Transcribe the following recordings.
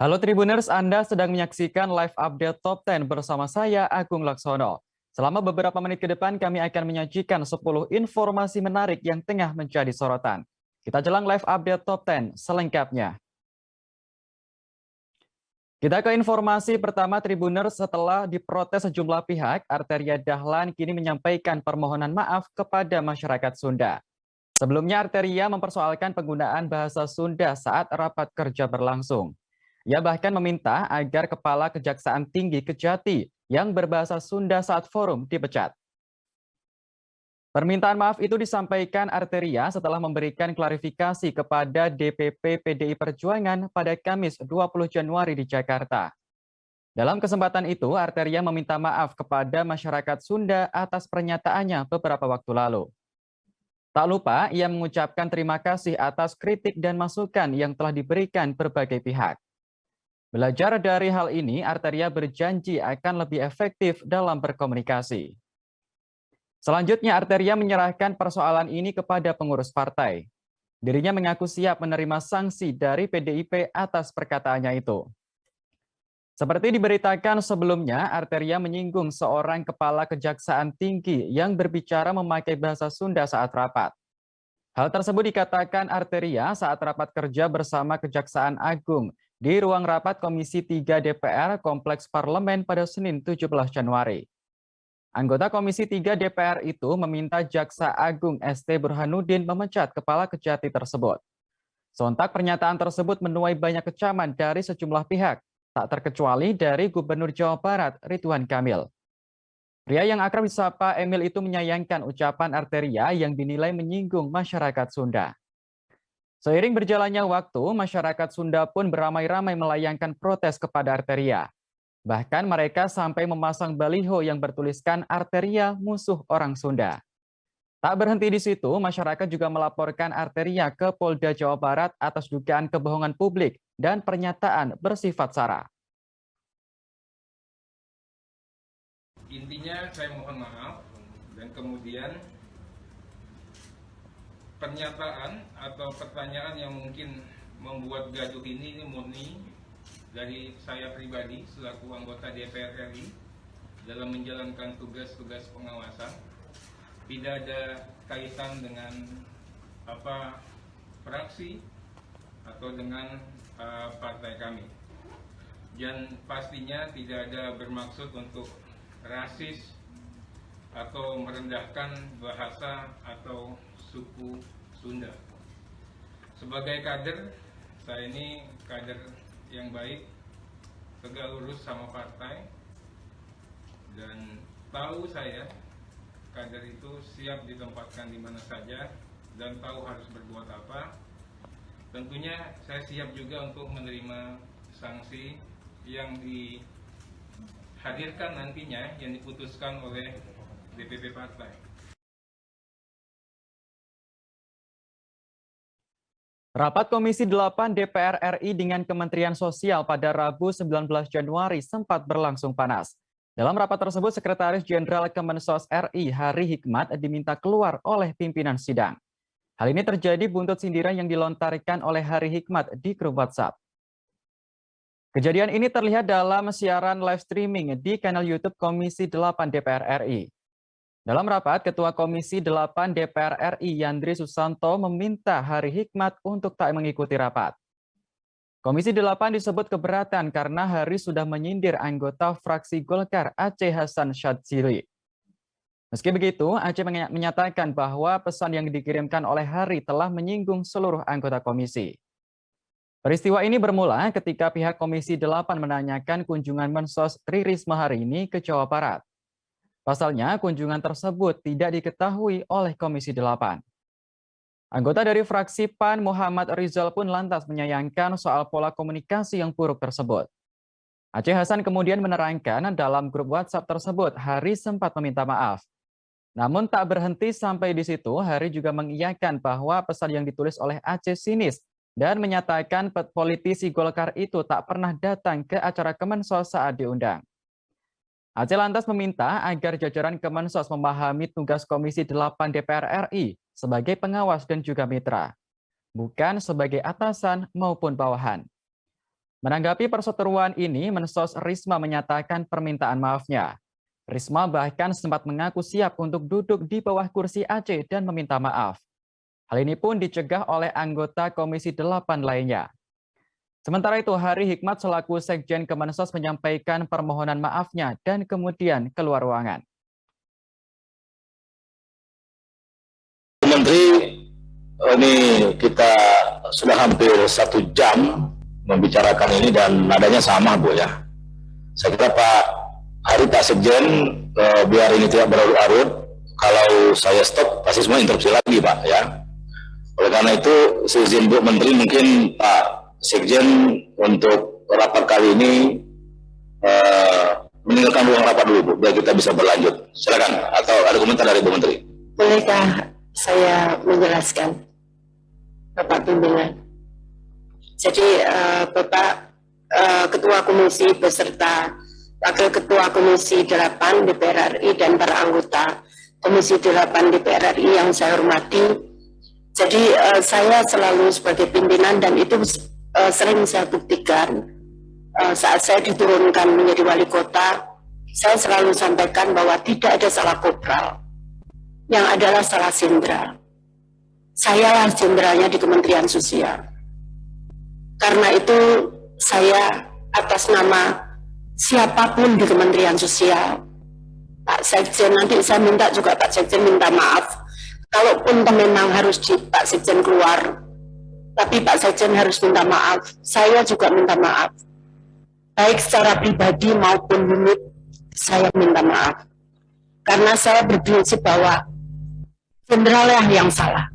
Halo Tribuners, Anda sedang menyaksikan live update Top 10 bersama saya, Agung Laksono. Selama beberapa menit ke depan, kami akan menyajikan 10 informasi menarik yang tengah menjadi sorotan. Kita jelang live update Top 10 selengkapnya. Kita ke informasi pertama Tribuners. Setelah diprotes sejumlah pihak, Arteria Dahlan kini menyampaikan permohonan maaf kepada masyarakat Sunda. Sebelumnya Arteria mempersoalkan penggunaan bahasa Sunda saat rapat kerja berlangsung. Ia bahkan meminta agar Kepala Kejaksaan Tinggi Kejati yang berbahasa Sunda saat forum dipecat. Permintaan maaf itu disampaikan Arteria setelah memberikan klarifikasi kepada DPP PDI Perjuangan pada Kamis 20 Januari di Jakarta. Dalam kesempatan itu, Arteria meminta maaf kepada masyarakat Sunda atas pernyataannya beberapa waktu lalu. Tak lupa, ia mengucapkan terima kasih atas kritik dan masukan yang telah diberikan berbagai pihak. Belajar dari hal ini, Arteria berjanji akan lebih efektif dalam berkomunikasi. Selanjutnya, Arteria menyerahkan persoalan ini kepada pengurus partai. Dirinya mengaku siap menerima sanksi dari PDIP atas perkataannya itu. Seperti diberitakan sebelumnya, Arteria menyinggung seorang kepala kejaksaan tinggi yang berbicara memakai bahasa Sunda saat rapat. Hal tersebut dikatakan Arteria saat rapat kerja bersama Kejaksaan Agung di ruang rapat Komisi 3 DPR Kompleks Parlemen pada Senin 17 Januari. Anggota Komisi 3 DPR itu meminta Jaksa Agung ST Burhanuddin memecat Kepala Kejati tersebut. Sontak pernyataan tersebut menuai banyak kecaman dari sejumlah pihak, tak terkecuali dari Gubernur Jawa Barat Ridwan Kamil. Pria yang akrab disapa Emil itu menyayangkan ucapan Arteria yang dinilai menyinggung masyarakat Sunda. Seiring berjalannya waktu, masyarakat Sunda pun beramai-ramai melayangkan protes kepada Arteria. Bahkan mereka sampai memasang baliho yang bertuliskan Arteria musuh orang Sunda. Tak berhenti di situ, masyarakat juga melaporkan Arteria ke Polda Jawa Barat atas dugaan kebohongan publik dan pernyataan bersifat sara. Intinya saya mohon maaf dan kemudian pernyataan atau pertanyaan yang mungkin membuat gaduh ini murni dari saya pribadi selaku anggota DPR RI dalam menjalankan tugas-tugas pengawasan, tidak ada kaitan dengan fraksi atau dengan partai kami, dan pastinya tidak ada bermaksud untuk rasis atau merendahkan bahasa atau suku Sunda. Sebagai kader, saya ini kader yang baik, tegak lurus sama partai, dan tahu saya kader itu siap ditempatkan di mana saja dan tahu harus berbuat apa. Tentunya saya siap juga untuk menerima sanksi yang dihadirkan nantinya, yang diputuskan oleh DPP partai. Rapat Komisi 8 DPR RI dengan Kementerian Sosial pada Rabu 19 Januari sempat berlangsung panas. Dalam rapat tersebut, Sekretaris Jenderal Kemensos RI Hari Hikmat diminta keluar oleh pimpinan sidang. Hal ini terjadi buntut sindiran yang dilontarkan oleh Hari Hikmat di grup WhatsApp. Kejadian ini terlihat dalam siaran live streaming di kanal YouTube Komisi 8 DPR RI. Dalam rapat, Ketua Komisi 8 DPR RI Yandri Susanto meminta Hari Hikmat untuk tak mengikuti rapat. Komisi 8 disebut keberatan karena Hari sudah menyindir anggota fraksi Golkar Aceh Hasan Syadzili. Meski begitu, Aceh menyatakan bahwa pesan yang dikirimkan oleh Hari telah menyinggung seluruh anggota komisi. Peristiwa ini bermula ketika pihak Komisi 8 menanyakan kunjungan Mensos Tri Risma hari ini ke Jawa Barat. Pasalnya, kunjungan tersebut tidak diketahui oleh Komisi 8. Anggota dari fraksi PAN Muhammad Rizal pun lantas menyayangkan soal pola komunikasi yang buruk tersebut. Aceh Hasan kemudian menerangkan dalam grup WhatsApp tersebut Hari sempat meminta maaf. Namun tak berhenti sampai di situ, Hari juga mengiyakan bahwa pesan yang ditulis oleh Aceh sinis dan menyatakan politisi Golkar itu tak pernah datang ke acara Kemensos saat diundang. Aceh lantas meminta agar jajaran Kemensos memahami tugas Komisi 8 DPR RI sebagai pengawas dan juga mitra, bukan sebagai atasan maupun bawahan. Menanggapi perseteruan ini, Mensos Risma menyatakan permintaan maafnya. Risma bahkan sempat mengaku siap untuk duduk di bawah kursi Aceh dan meminta maaf. Hal ini pun dicegah oleh anggota Komisi 8 lainnya. Sementara itu, Hari Hikmat selaku Sekjen Kemensos menyampaikan permohonan maafnya dan kemudian keluar ruangan. Menteri, ini kita sudah hampir 1 jam membicarakan ini dan nadanya sama, Bu ya. Saya kira Pak Hari, Pak Sekjen, biar ini tidak berlarut-larut, kalau saya stop pasti semua interupsi lagi, Pak ya. Oleh karena itu, seizin Bu Menteri, mungkin Pak Sekjen untuk rapat kali ini meninggalkan ruang rapat dulu, Bu, biar kita bisa berlanjut. Silakan, atau ada komentar dari Bu Menteri? Bolehkah saya menjelaskan, Bapak Pimpinan? Jadi Bapak Ketua Komisi beserta Wakil Ketua Komisi 8 DPR RI dan para anggota Komisi 8 DPR RI yang saya hormati. Jadi saya selalu sebagai pimpinan, dan itu sering saya buktikan saat saya diturunkan menjadi wali kota, saya selalu sampaikan bahwa tidak ada salah kopral, yang adalah salah jenderal. Sayalah jenderalnya di Kementerian Sosial. Karena itu saya atas nama siapapun di Kementerian Sosial, Pak Sekjen, nanti saya minta juga Pak Sekjen minta maaf. Kalaupun memang harus Pak Sekjen keluar, tapi Pak Sekjen harus minta maaf. Saya juga minta maaf. Baik secara pribadi maupun unit, saya minta maaf. Karena saya berprinsip bahwa jenderalnya yang salah.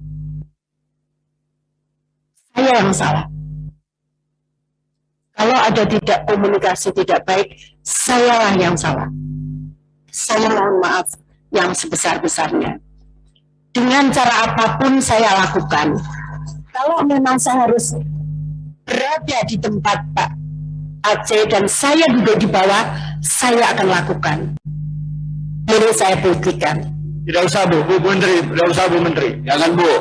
Saya yang salah. Kalau ada tidak komunikasi tidak baik, sayalah yang salah. Saya mohon maaf yang sebesar-besarnya. Dengan cara apapun saya lakukan. Kalau memang saya harus berada di tempat Pak Aceh dan saya duduk di bawah, saya akan lakukan. Ini saya buktikan. Tidak usah, Bu Menteri, tidak usah, Bu Menteri. Jangan, Bu.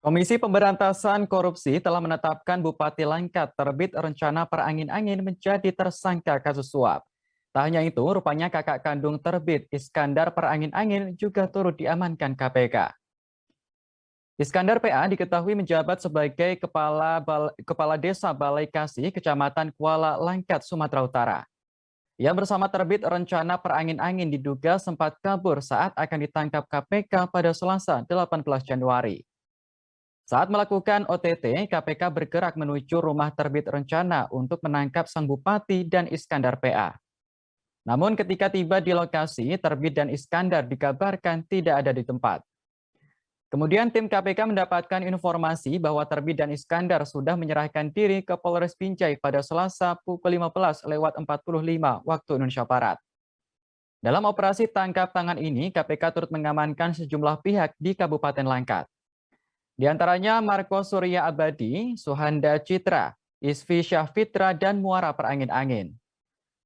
Komisi Pemberantasan Korupsi telah menetapkan Bupati Langkat terbit rencana perangin-angin menjadi tersangka kasus suap. Tak hanya itu, rupanya kakak kandung terbit Iskandar perangin-angin juga turut diamankan KPK. Iskandar PA diketahui menjabat sebagai Kepala Desa Balai Kasih, Kecamatan Kuala Langkat, Sumatera Utara. Ia bersama terbit rencana perangin-angin diduga sempat kabur saat akan ditangkap KPK pada Selasa 18 Januari. Saat melakukan OTT, KPK bergerak menuju rumah terbit rencana untuk menangkap sang bupati dan Iskandar PA. Namun ketika tiba di lokasi, terbit dan Iskandar dikabarkan tidak ada di tempat. Kemudian tim KPK mendapatkan informasi bahwa terbit dan Iskandar sudah menyerahkan diri ke Polres Binjai pada Selasa pukul 15.45 waktu Indonesia Barat. Dalam operasi tangkap tangan ini, KPK turut mengamankan sejumlah pihak di Kabupaten Langkat. Di antaranya Marco Surya Abadi, Suhanda Citra, Isfi Syahfitra, dan Muara Perangin-angin.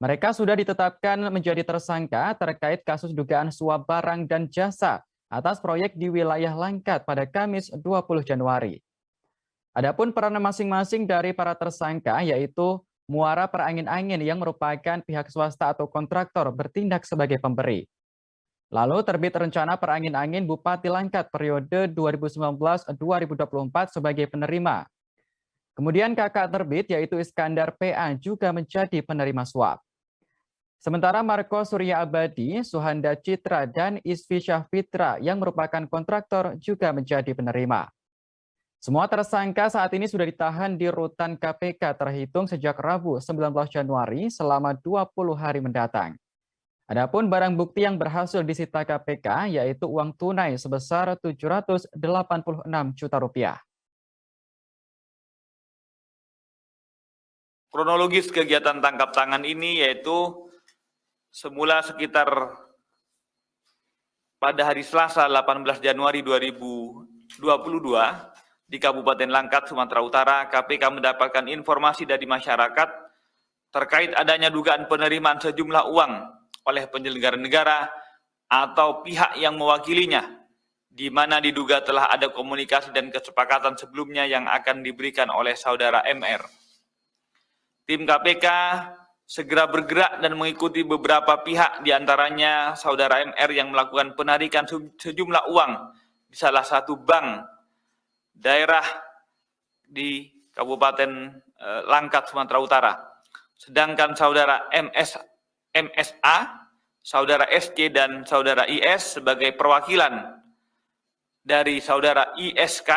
Mereka sudah ditetapkan menjadi tersangka terkait kasus dugaan suap barang dan jasa atas proyek di wilayah Langkat pada Kamis 20 Januari. Adapun peran masing-masing dari para tersangka yaitu Muara Perangin-angin yang merupakan pihak swasta atau kontraktor bertindak sebagai pemberi. Lalu terbit rencana perangin-angin Bupati Langkat periode 2019-2024 sebagai penerima. Kemudian kakak terbit yaitu Iskandar PA juga menjadi penerima suap. Sementara Marco Surya Abadi, Suhanda Citra, dan Isfi Syahfitra yang merupakan kontraktor juga menjadi penerima. Semua tersangka saat ini sudah ditahan di rutan KPK terhitung sejak Rabu 19 Januari selama 20 hari mendatang. Adapun barang bukti yang berhasil disita KPK yaitu uang tunai sebesar Rp786 juta. Kronologis kegiatan tangkap tangan ini yaitu semula sekitar pada hari Selasa 18 Januari 2022 di Kabupaten Langkat, Sumatera Utara, KPK mendapatkan informasi dari masyarakat terkait adanya dugaan penerimaan sejumlah uang oleh penyelenggara negara atau pihak yang mewakilinya, di mana diduga telah ada komunikasi dan kesepakatan sebelumnya yang akan diberikan oleh saudara MR. Tim KPK segera bergerak dan mengikuti beberapa pihak, diantaranya saudara MR yang melakukan penarikan sejumlah uang di salah satu bank daerah di Kabupaten Langkat, Sumatera Utara. Sedangkan saudara MSA, saudara SC, dan saudara IS sebagai perwakilan dari saudara ISK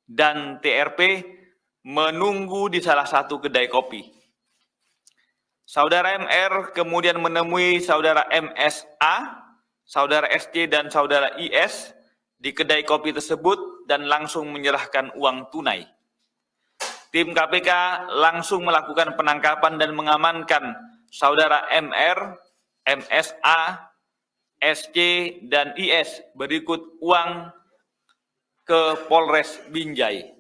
dan TRP menunggu di salah satu kedai kopi. Saudara MR kemudian menemui saudara MSA, saudara SC, dan saudara IS di kedai kopi tersebut dan langsung menyerahkan uang tunai. Tim KPK langsung melakukan penangkapan dan mengamankan saudara MR, MSA, SC, dan IS berikut uang ke Polres Binjai.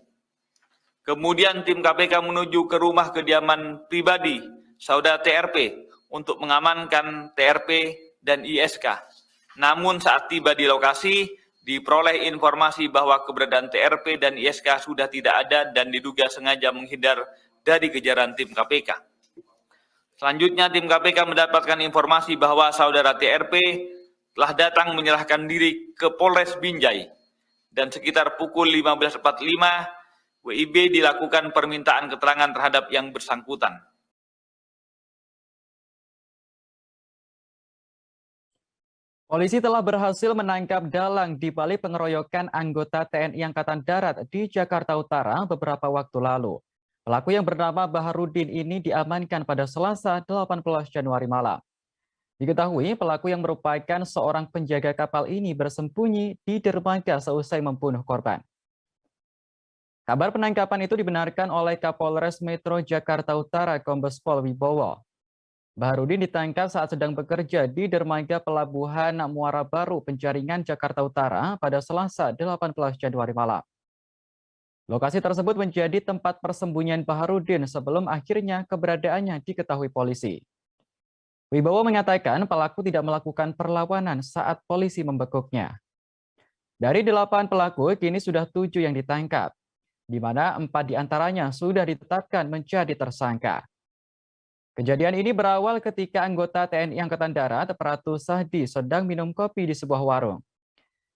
Kemudian tim KPK menuju ke rumah kediaman pribadi saudara TRP untuk mengamankan TRP dan ISK. Namun saat tiba di lokasi, diperoleh informasi bahwa keberadaan TRP dan ISK sudah tidak ada dan diduga sengaja menghindar dari kejaran tim KPK. Selanjutnya tim KPK mendapatkan informasi bahwa saudara TRP telah datang menyerahkan diri ke Polres Binjai dan sekitar pukul 15.45 WIB dilakukan permintaan keterangan terhadap yang bersangkutan. Polisi telah berhasil menangkap dalang di balik pengeroyokan anggota TNI Angkatan Darat di Jakarta Utara beberapa waktu lalu. Pelaku yang bernama Baharudin ini diamankan pada Selasa 18 Januari malam. Diketahui pelaku yang merupakan seorang penjaga kapal ini bersembunyi di dermaga seusai membunuh korban. Kabar penangkapan itu dibenarkan oleh Kapolres Metro Jakarta Utara Kombes Pol Wibowo. Baharudin ditangkap saat sedang bekerja di dermaga Pelabuhan Muara Baru, Penjaringan, Jakarta Utara pada Selasa 18 Januari malam. Lokasi tersebut menjadi tempat persembunyian Baharudin sebelum akhirnya keberadaannya diketahui polisi. Wibowo mengatakan pelaku tidak melakukan perlawanan saat polisi membekuknya. Dari 8 pelaku, kini sudah 7 yang ditangkap, di mana 4 diantaranya sudah ditetapkan menjadi tersangka. Kejadian ini berawal ketika anggota TNI Angkatan Darat Pratu Sahdi sedang minum kopi di sebuah warung.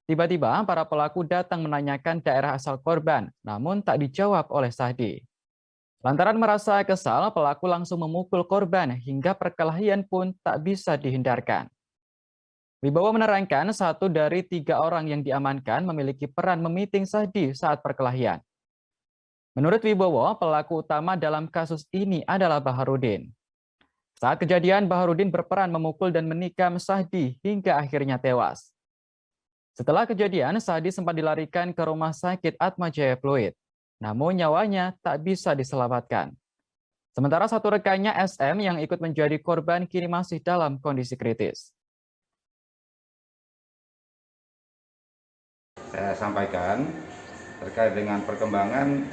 Tiba-tiba para pelaku datang menanyakan daerah asal korban, namun tak dijawab oleh Sahdi. Lantaran merasa kesal, pelaku langsung memukul korban hingga perkelahian pun tak bisa dihindarkan. Wibowo menerangkan 1 dari 3 orang yang diamankan memiliki peran memiting Sahdi saat perkelahian. Menurut Wibowo, pelaku utama dalam kasus ini adalah Baharudin. Saat kejadian, Baharudin berperan memukul dan menikam Sahdi hingga akhirnya tewas. Setelah kejadian, Sahdi sempat dilarikan ke Rumah Sakit Atma Jaya Pluit, namun nyawanya tak bisa diselamatkan. Sementara 1 rekannya SM yang ikut menjadi korban kini masih dalam kondisi kritis. Saya sampaikan terkait dengan perkembangan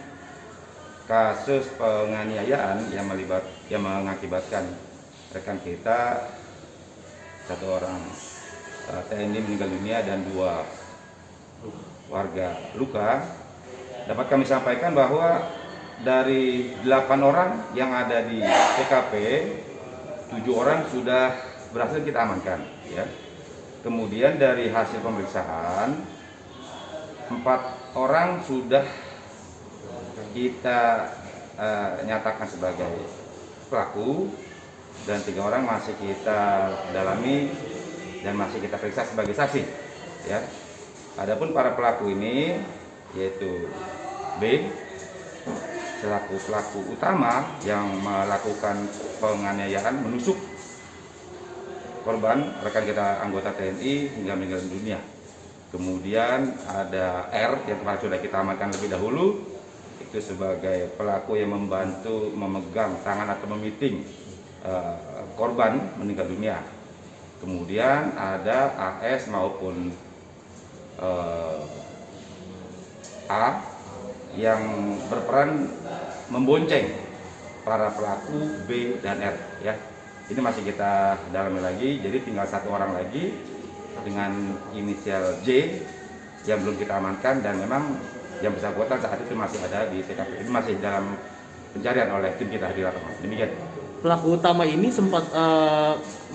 kasus penganiayaan yang mengakibatkan rekan kita 1 orang TNI meninggal dunia dan 2 warga luka. Dapat kami sampaikan bahwa dari 8 orang yang ada di TKP, 7 orang sudah berhasil kita amankan. Ya. Kemudian dari hasil pemeriksaan, 4 orang sudah kita nyatakan sebagai pelaku dan 3 orang masih kita dalami dan masih kita periksa sebagai saksi. Ya. Adapun para pelaku ini yaitu B selaku pelaku utama yang melakukan penganiayaan menusuk korban rekan kita anggota TNI hingga meninggal dunia. Kemudian ada R yang kemarin sudah kita amankan lebih dahulu, itu sebagai pelaku yang membantu memegang tangan atau memiting korban meninggal dunia. Kemudian ada AS maupun A yang berperan membonceng para pelaku B dan R ya. Ini masih kita dalami lagi, jadi tinggal satu orang lagi dengan inisial J yang belum kita amankan, dan memang yang bersangkutan saat itu masih ada di TKP. Ini masih dalam pencarian oleh tim kita di lapangan. Demikian. Pelaku utama ini sempat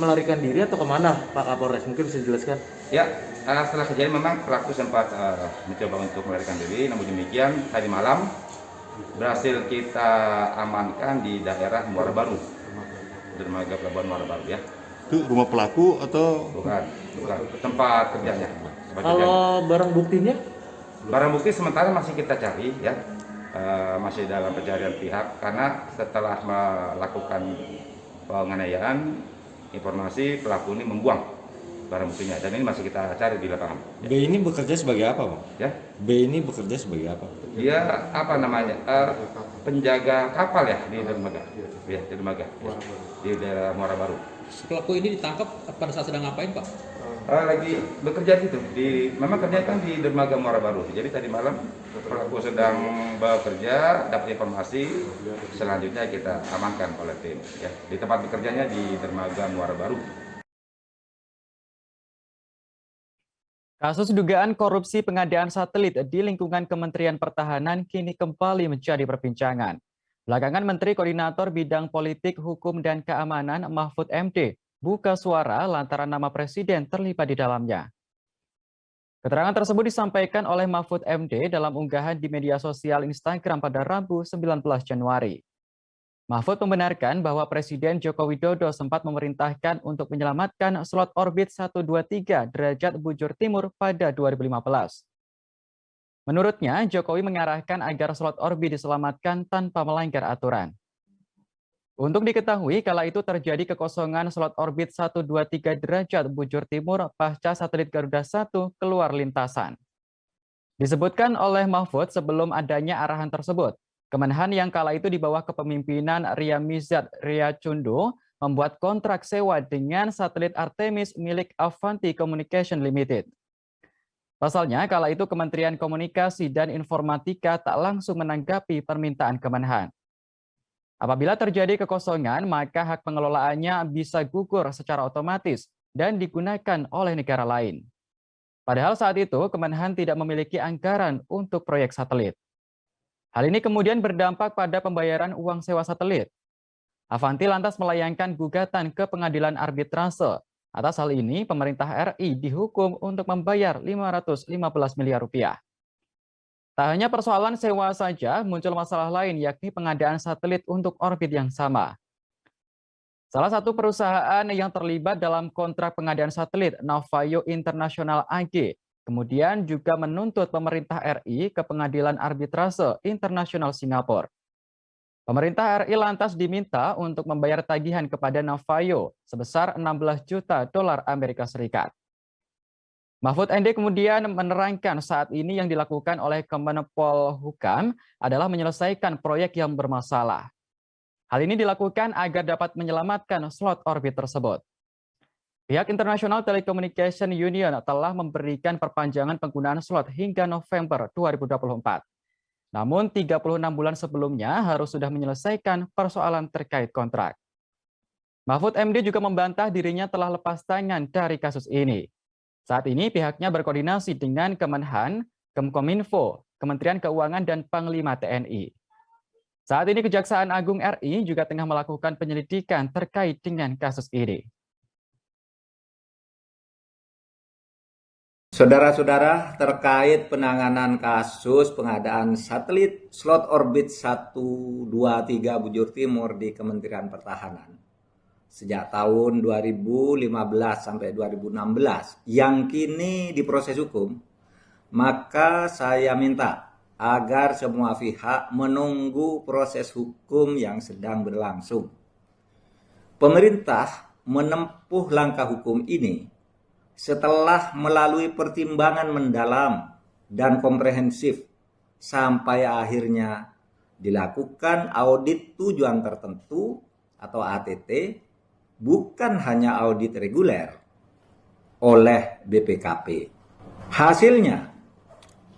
melarikan diri atau kemana, Pak Kapolres? Mungkin bisa dijelaskan? Ya, setelah kejadian memang pelaku sempat mencoba untuk melarikan diri, namun demikian tadi malam berhasil kita amankan di daerah Muara Baru, dermaga pelabuhan Muara Baru ya. Itu rumah pelaku atau? Bukan, tempat kerjanya. Kalau barang buktinya? Barang bukti sementara masih kita cari ya. Masih dalam pencarian pihak, karena setelah melakukan penganiayaan, informasi pelaku ini membuang barang buktinya, dan ini masih kita cari di lapangan. B ini bekerja sebagai apa, Bang? Ya, B ini bekerja sebagai apa? dia apa namanya, penjaga kapal ya di dermaga, ya di dermaga, ya, di daerah Muara Baru. Pelaku ini ditangkap pada saat sedang ngapain, Pak? Lagi bekerja di situ, memang kerja kan di dermaga Muara Baru. Jadi tadi malam pelaku sedang bekerja, dapat informasi, selanjutnya kita amankan oleh tim. Ya, di tempat bekerjanya di dermaga Muara Baru. Kasus dugaan korupsi pengadaan satelit di lingkungan Kementerian Pertahanan kini kembali menjadi perbincangan. Belakangan Menteri Koordinator Bidang Politik, Hukum, dan Keamanan Mahfud MD buka suara lantaran nama Presiden terlibat di dalamnya. Keterangan tersebut disampaikan oleh Mahfud MD dalam unggahan di media sosial Instagram pada Rabu 19 Januari. Mahfud membenarkan bahwa Presiden Joko Widodo sempat memerintahkan untuk menyelamatkan slot orbit 123 derajat bujur timur pada 2015. Menurutnya, Jokowi mengarahkan agar slot orbit diselamatkan tanpa melanggar aturan. Untuk diketahui, kala itu terjadi kekosongan slot orbit 123 derajat bujur timur pasca satelit Garuda 1 keluar lintasan. Disebutkan oleh Mahfud sebelum adanya arahan tersebut, Kemenhan yang kala itu di bawah kepemimpinan Ria Mizat Riacundo membuat kontrak sewa dengan satelit Artemis milik Avanti Communication Limited. Pasalnya, kala itu Kementerian Komunikasi dan Informatika tak langsung menanggapi permintaan Kemenhan. Apabila terjadi kekosongan, maka hak pengelolaannya bisa gugur secara otomatis dan digunakan oleh negara lain. Padahal saat itu Kemenhan tidak memiliki anggaran untuk proyek satelit. Hal ini kemudian berdampak pada pembayaran uang sewa satelit. Avanti lantas melayangkan gugatan ke Pengadilan Arbitrase. Atas hal ini, pemerintah RI dihukum untuk membayar 515 miliar rupiah. Tak hanya persoalan sewa saja, muncul masalah lain yakni pengadaan satelit untuk orbit yang sama. Salah satu perusahaan yang terlibat dalam kontrak pengadaan satelit, Navayo International AG, kemudian juga menuntut pemerintah RI ke Pengadilan Arbitrase Internasional Singapura. Pemerintah RI lantas diminta untuk membayar tagihan kepada Navayo sebesar 16 juta dolar Amerika Serikat. Mahfud MD kemudian menerangkan saat ini yang dilakukan oleh Kemenpol Hukam adalah menyelesaikan proyek yang bermasalah. Hal ini dilakukan agar dapat menyelamatkan slot orbit tersebut. Pihak International Telecommunication Union telah memberikan perpanjangan penggunaan slot hingga November 2024. Namun 36 bulan sebelumnya harus sudah menyelesaikan persoalan terkait kontrak. Mahfud MD juga membantah dirinya telah lepas tangan dari kasus ini. Saat ini pihaknya berkoordinasi dengan Kemenhan, Kemkominfo, Kementerian Keuangan, dan Panglima TNI. Saat ini Kejaksaan Agung RI juga tengah melakukan penyelidikan terkait dengan kasus ini. Saudara-saudara, terkait penanganan kasus pengadaan satelit slot orbit 123 bujur timur di Kementerian Pertahanan sejak tahun 2015 sampai 2016 yang kini diproses hukum, maka saya minta agar semua pihak menunggu proses hukum yang sedang berlangsung. Pemerintah menempuh langkah hukum ini setelah melalui pertimbangan mendalam dan komprehensif sampai akhirnya dilakukan audit tujuan tertentu atau ATT, bukan hanya audit reguler oleh BPKP. Hasilnya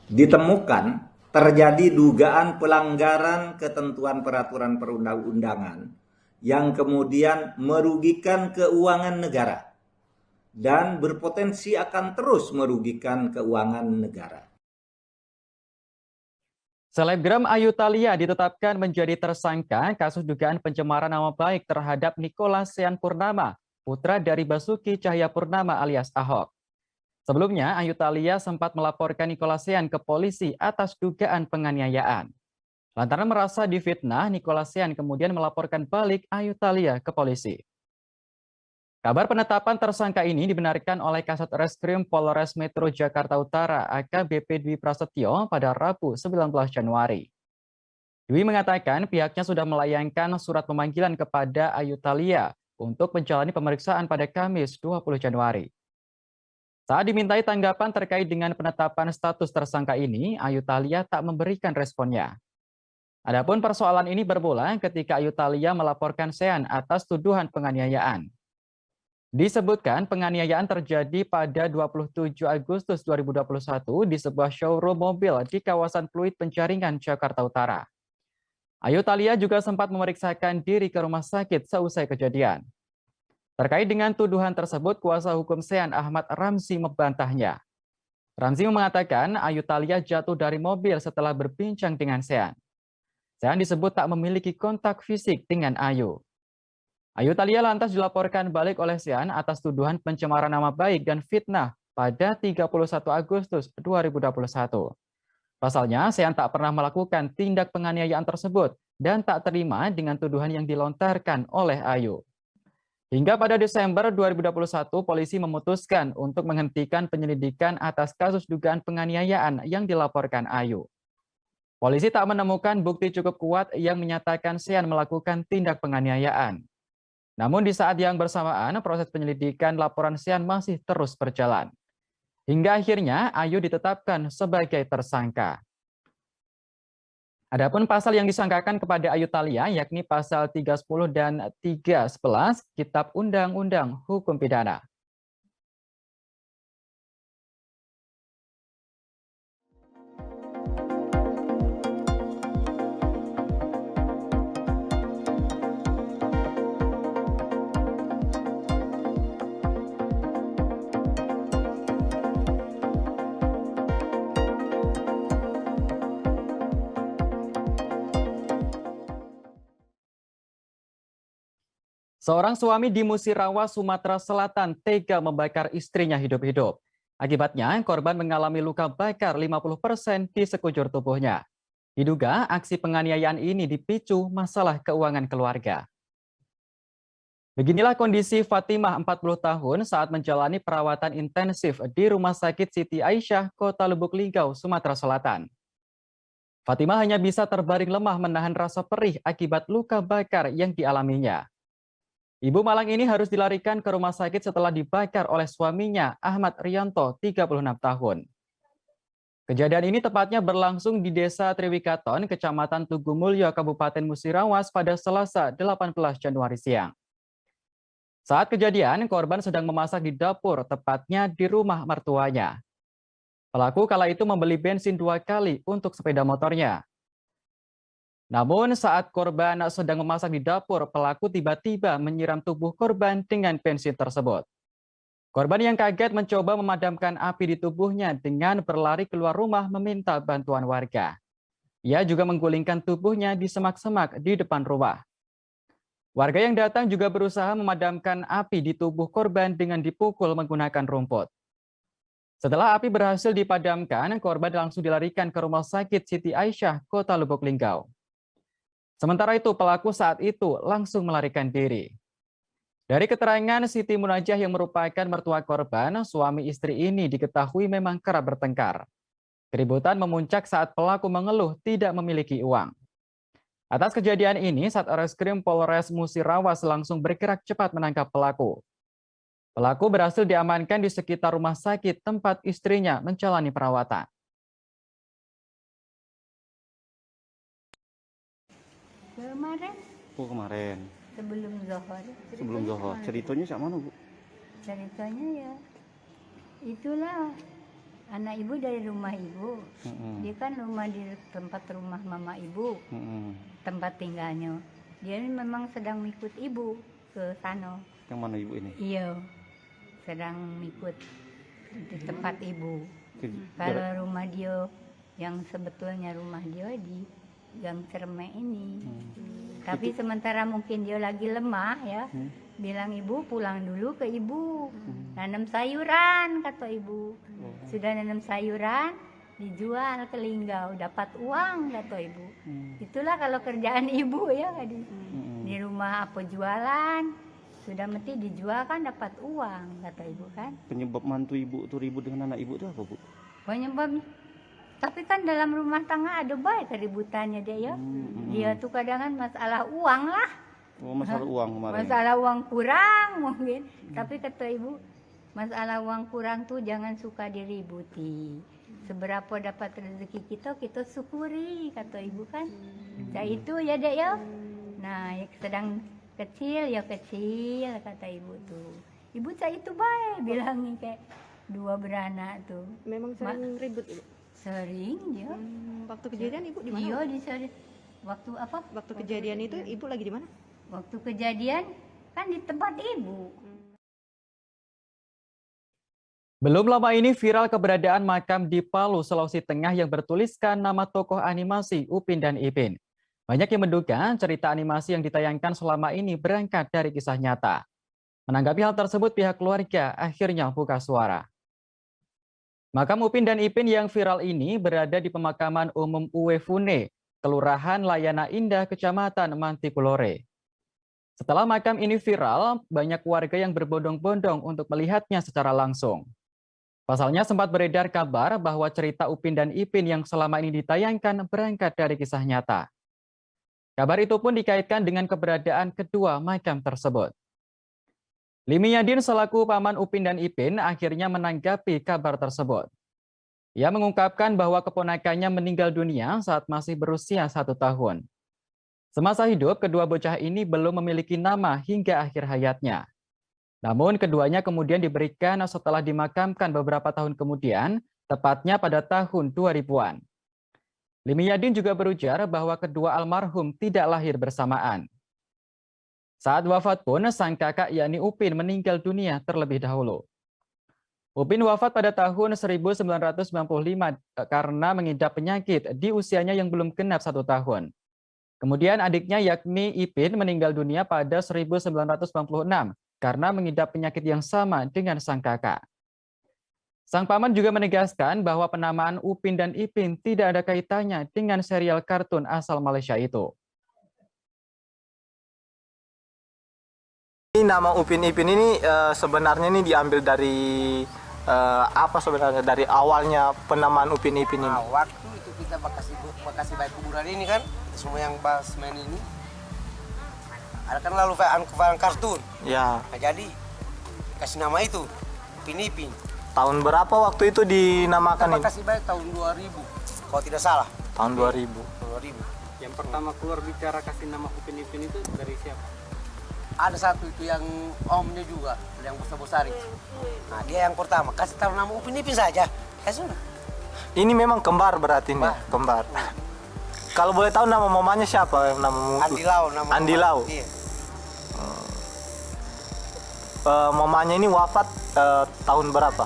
ditemukan terjadi dugaan pelanggaran ketentuan peraturan perundang-undangan yang kemudian merugikan keuangan negara dan berpotensi akan terus merugikan keuangan negara. Selebgram Ayu Thalia ditetapkan menjadi tersangka kasus dugaan pencemaran nama baik terhadap Nicholas Sean Purnama, putra dari Basuki Cahayapurnama alias Ahok. Sebelumnya, Ayu Thalia sempat melaporkan Nicholas Sean ke polisi atas dugaan penganiayaan. Lantaran merasa difitnah, Nicholas Sean kemudian melaporkan balik Ayu Thalia ke polisi. Kabar penetapan tersangka ini dibenarkan oleh Kasat Reskrim Polres Metro Jakarta Utara AKBP Dwi Prasetyo pada Rabu 19 Januari. Dwi mengatakan pihaknya sudah melayangkan surat pemanggilan kepada Ayu Thalia untuk menjalani pemeriksaan pada Kamis 20 Januari. Saat dimintai tanggapan terkait dengan penetapan status tersangka ini, Ayu Thalia tak memberikan responnya. Adapun persoalan ini bermula ketika Ayu Thalia melaporkan Sean atas tuduhan penganiayaan. Disebutkan penganiayaan terjadi pada 27 Agustus 2021 di sebuah showroom mobil di kawasan Pluit Penjaringan, Jakarta Utara. Ayu Thalia juga sempat memeriksakan diri ke rumah sakit seusai kejadian. Terkait dengan tuduhan tersebut, kuasa hukum Sean Ahmad Ramzi membantahnya. Ramzi mengatakan Ayu Thalia jatuh dari mobil setelah berbincang dengan Sean. Sean disebut tak memiliki kontak fisik dengan Ayu. Ayu Thalia lantas dilaporkan balik oleh Sean atas tuduhan pencemaran nama baik dan fitnah pada 31 Agustus 2021. Pasalnya, Sean tak pernah melakukan tindak penganiayaan tersebut dan tak terima dengan tuduhan yang dilontarkan oleh Ayu. Hingga pada Desember 2021, polisi memutuskan untuk menghentikan penyelidikan atas kasus dugaan penganiayaan yang dilaporkan Ayu. Polisi tak menemukan bukti cukup kuat yang menyatakan Sean melakukan tindak penganiayaan. Namun di saat yang bersamaan, proses penyelidikan laporan Sean masih terus berjalan. Hingga akhirnya Ayu ditetapkan sebagai tersangka. Adapun pasal yang disangkakan kepada Ayu Thalia yakni pasal 310 dan 311 Kitab Undang-Undang Hukum Pidana. Seorang suami di Musirawas, Sumatera Selatan tega membakar istrinya hidup-hidup. Akibatnya, korban mengalami luka bakar 50% di sekujur tubuhnya. Diduga aksi penganiayaan ini dipicu masalah keuangan keluarga. Beginilah kondisi Fatimah 40 tahun saat menjalani perawatan intensif di Rumah Sakit Siti Aisyah, Kota Lubuk Linggau, Sumatera Selatan. Fatimah hanya bisa terbaring lemah menahan rasa perih akibat luka bakar yang dialaminya. Ibu malang ini harus dilarikan ke rumah sakit setelah dibakar oleh suaminya, Ahmad Rianto, 36 tahun. Kejadian ini tepatnya berlangsung di Desa Triwikaton, Kecamatan Tugumulyo, Kabupaten Musirawas pada Selasa 18 Januari siang. Saat kejadian, korban sedang memasak di dapur, tepatnya di rumah mertuanya. Pelaku kala itu membeli bensin 2 kali untuk sepeda motornya. Namun saat korban sedang memasak di dapur, pelaku tiba-tiba menyiram tubuh korban dengan bensin tersebut. Korban yang kaget mencoba memadamkan api di tubuhnya dengan berlari keluar rumah meminta bantuan warga. Ia juga menggulingkan tubuhnya di semak-semak di depan rumah. Warga yang datang juga berusaha memadamkan api di tubuh korban dengan dipukul menggunakan rumput. Setelah api berhasil dipadamkan, korban langsung dilarikan ke Rumah Sakit Siti Aisyah, Kota Lubuk Linggau. Sementara itu, pelaku saat itu langsung melarikan diri. Dari keterangan Siti Munajah yang merupakan mertua korban, suami istri ini diketahui memang kerap bertengkar. Keributan memuncak saat pelaku mengeluh tidak memiliki uang. Atas kejadian ini, Satreskrim Polres Musirawas langsung bergerak cepat menangkap pelaku. Pelaku berhasil diamankan di sekitar rumah sakit tempat istrinya menjalani perawatan. Kemarin? Oh kemarin. Sebelum Zohor. Sebelum Zohor. Ceritanya siapa mana Bu? Ceritanya ya, itulah Anak ibu dari rumah ibu. Dia kan rumah di tempat rumah mama ibu. Tempat tinggalnya. Dia ini memang sedang mengikut ibu ke sana. Yang mana ibu ini? Iya. Sedang mengikut di tempat ibu. Kalau rumah dia yang sebetulnya rumah dia di Gang Cermek ini. Tapi sementara mungkin dia lagi lemah ya. Bilang ibu pulang dulu ke ibu. Nanam sayuran kata ibu. Sudah nanam sayuran dijual ke Linggau dapat uang kata ibu. Itulah kalau kerjaan ibu ya di rumah apa jualan sudah mesti dijual kan dapat uang kata ibu kan. Penyebab mantu ibu tuh ribut dengan anak ibu itu apa, Bu? Penyebab tapi kan dalam rumah tangga ada baik keributannya dia ya. Dia tuh kadang masalah uang lah. Oh, masalah uang kemarin. Masalah uang kurang mungkin. Tapi kata ibu, masalah uang kurang tuh jangan suka diributi. Seberapa dapat rezeki kita syukuri kata ibu kan. Nah itu ya dek ya. Nah yang sedang kecil ya kecil kata ibu tuh. Ibu saya itu baik bilangnya kayak dua beranak tuh. Memang sering ribut ibu? Sering ya. Waktu kejadian ibu di mana? Iya di sana. Waktu apa? Waktu kejadian itu ibu lagi di mana? Waktu kejadian kan di tempat ibu. Belum lama ini viral keberadaan makam di Palu, Sulawesi Tengah yang bertuliskan nama tokoh animasi Upin dan Ipin. Banyak yang menduga cerita animasi yang ditayangkan selama ini berangkat dari kisah nyata. Menanggapi hal tersebut, pihak keluarga akhirnya buka suara. Makam Upin dan Ipin yang viral ini berada di pemakaman umum Uwefune, Kelurahan Layana Indah, Kecamatan Mantikulore. Setelah makam ini viral, banyak warga yang berbondong-bondong untuk melihatnya secara langsung. Pasalnya sempat beredar kabar bahwa cerita Upin dan Ipin yang selama ini ditayangkan berangkat dari kisah nyata. Kabar itu pun dikaitkan dengan keberadaan kedua makam tersebut. Limi Yadin selaku paman Upin dan Ipin akhirnya menanggapi kabar tersebut. Ia mengungkapkan bahwa keponakannya meninggal dunia saat masih berusia 1 tahun. Semasa hidup, kedua bocah ini belum memiliki nama hingga akhir hayatnya. Namun keduanya kemudian diberikan setelah dimakamkan beberapa tahun kemudian, tepatnya pada tahun 2000-an. Limi Yadin juga berujar bahwa kedua almarhum tidak lahir bersamaan. Saat wafat pun, sang kakak yakni Upin meninggal dunia terlebih dahulu. Upin wafat pada tahun 1995 karena mengidap penyakit di usianya yang belum genap 1 tahun. Kemudian adiknya yakni Ipin meninggal dunia pada 1996 karena mengidap penyakit yang sama dengan sang kakak. Sang paman juga menegaskan bahwa penamaan Upin dan Ipin tidak ada kaitannya dengan serial kartun asal Malaysia itu. Ini nama Upin Ipin ini sebenarnya ini diambil dari apa sebenarnya dari awalnya penamaan Upin Ipin ini? Waktu itu kita bakasi baik kuburan ini kan, semua yang basement ini ada kan lalu fan kartun. Ya. Nah, jadi kasih nama itu Upin Ipin. Tahun berapa waktu itu dinamakan ini? Bakasi baik tahun 2000, kalau tidak salah. Tahun 2000. 2000. Yang pertama keluar bicara kasih nama Upin Ipin itu dari siapa? Ada satu itu yang omnya juga, yang besar-besar itu. Nah, dia yang pertama kasih tahu nama Upin Ipin saja. Kasih. Ini memang kembar berarti nih, kembar. Kalau boleh tahu nama mamanya siapa? Nama Andi Lau, nama Andi Lau. Iya. Mamanya ini wafat tahun berapa?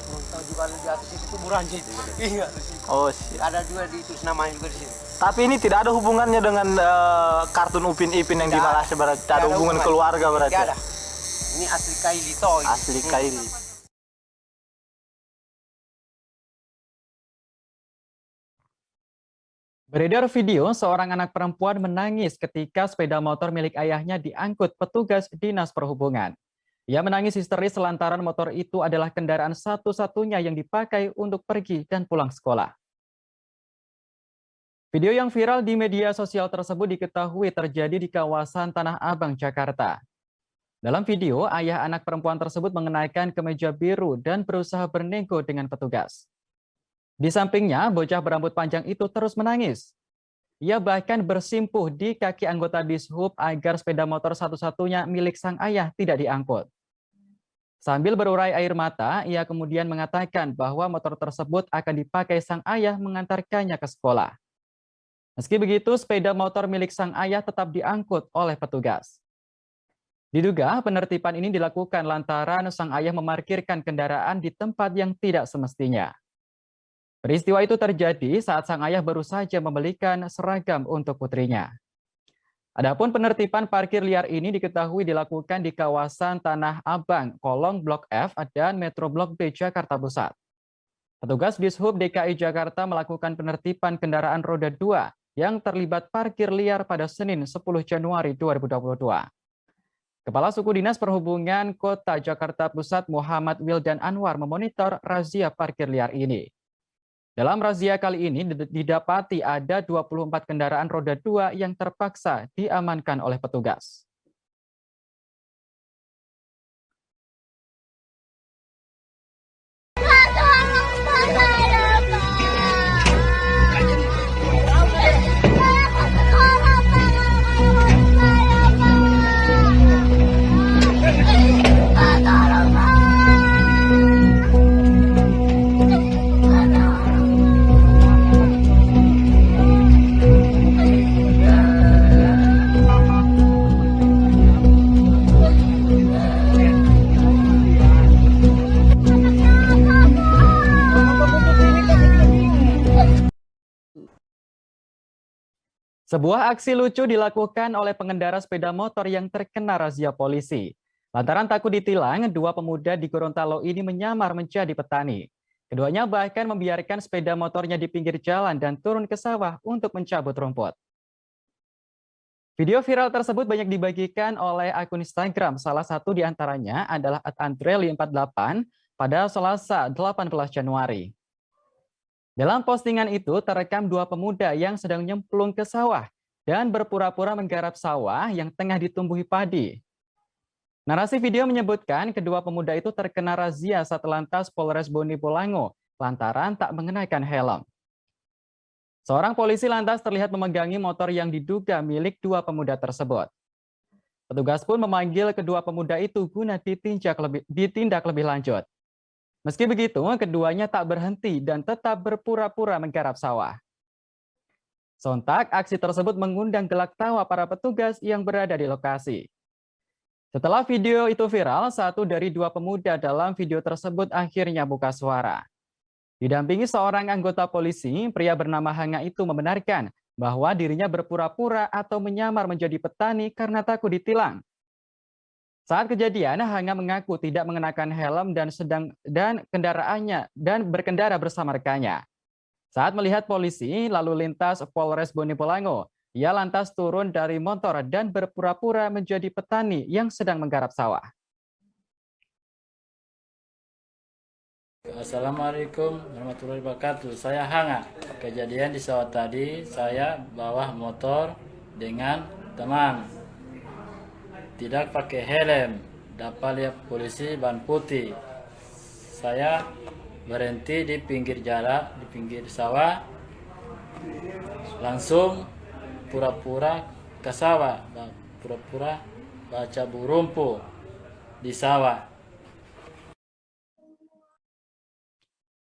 Tahu juga di atas itu kuburannya itu. Iya. Oh, siap. Ada juga di itu namanya juga di sini. Tapi ini tidak ada hubungannya dengan kartun Upin Ipin yang di Malaysia berarti. Tidak ada hubungan keluarga berarti. Tidak ada. Ini asli Kaili toh. Asli Kaili. Beredar video seorang anak perempuan menangis ketika sepeda motor milik ayahnya diangkut petugas Dinas Perhubungan. Ia menangis histeris lantaran motor itu adalah kendaraan satu-satunya yang dipakai untuk pergi dan pulang sekolah. Video yang viral di media sosial tersebut diketahui terjadi di kawasan Tanah Abang, Jakarta. Dalam video, ayah anak perempuan tersebut mengenakan kemeja biru dan berusaha bernego dengan petugas. Di sampingnya, bocah berambut panjang itu terus menangis. Ia bahkan bersimpuh di kaki anggota Dishub agar sepeda motor satu-satunya milik sang ayah tidak diangkut. Sambil berurai air mata, ia kemudian mengatakan bahwa motor tersebut akan dipakai sang ayah mengantarkannya ke sekolah. Meski begitu, sepeda motor milik sang ayah tetap diangkut oleh petugas. Diduga penertiban ini dilakukan lantaran sang ayah memarkirkan kendaraan di tempat yang tidak semestinya. Peristiwa itu terjadi saat sang ayah baru saja membelikan seragam untuk putrinya. Adapun penertiban parkir liar ini diketahui dilakukan di kawasan Tanah Abang, Kolong Blok F dan Metro Blok B Jakarta Pusat. Petugas Dishub DKI Jakarta melakukan penertiban kendaraan roda 2 yang terlibat parkir liar pada Senin 10 Januari 2022. Kepala Suku Dinas Perhubungan Kota Jakarta Pusat Muhammad Wildan Anwar memonitor razia parkir liar ini. Dalam razia kali ini didapati ada 24 kendaraan roda 2 yang terpaksa diamankan oleh petugas. Sebuah aksi lucu dilakukan oleh pengendara sepeda motor yang terkena razia polisi. Lantaran takut ditilang, dua pemuda di Gorontalo ini menyamar menjadi petani. Keduanya bahkan membiarkan sepeda motornya di pinggir jalan dan turun ke sawah untuk mencabut rumput. Video viral tersebut banyak dibagikan oleh akun Instagram, salah satu di antaranya adalah @andreli48 pada Selasa 18 Januari. Dalam postingan itu terekam dua pemuda yang sedang nyemplung ke sawah dan berpura-pura menggarap sawah yang tengah ditumbuhi padi. Narasi video menyebutkan kedua pemuda itu terkena razia Satlantas Polres Bone Bolango lantaran tak mengenakan helm. Seorang polisi lantas terlihat memegangi motor yang diduga milik dua pemuda tersebut. Petugas pun memanggil kedua pemuda itu guna ditindak lebih lanjut. Meski begitu, keduanya tak berhenti dan tetap berpura-pura menggarap sawah. Sontak, aksi tersebut mengundang gelak tawa para petugas yang berada di lokasi. Setelah video itu viral, satu dari dua pemuda dalam video tersebut akhirnya buka suara. Didampingi seorang anggota polisi, pria bernama Hanga itu membenarkan bahwa dirinya berpura-pura atau menyamar menjadi petani karena takut ditilang. Saat kejadian, Hanga mengaku tidak mengenakan helm dan kendaraannya dan berkendara bersama rekannya. Saat melihat polisi lalu lintas Polres Bone Bolango, ia lantas turun dari motor dan berpura-pura menjadi petani yang sedang menggarap sawah. Assalamualaikum warahmatullahi wabarakatuh. Saya Hanga. Kejadian di sawah tadi, saya bawa motor dengan teman. Tidak pakai helm, dapat lihat polisi ban putih. Saya berhenti di pinggir jalan, di pinggir sawah, langsung pura-pura ke sawah, pura-pura baca burumpu di sawah.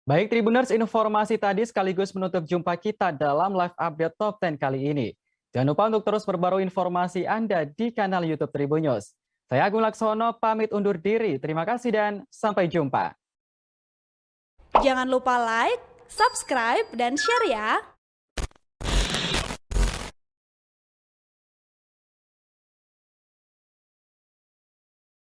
Baik Tribuners, informasi tadi sekaligus menutup jumpa kita dalam live update Top 10 kali ini. Jangan lupa untuk terus perbarui informasi Anda di kanal YouTube Tribun News. Saya Agung Laksono pamit undur diri. Terima kasih dan sampai jumpa. Jangan lupa like, subscribe, dan share ya.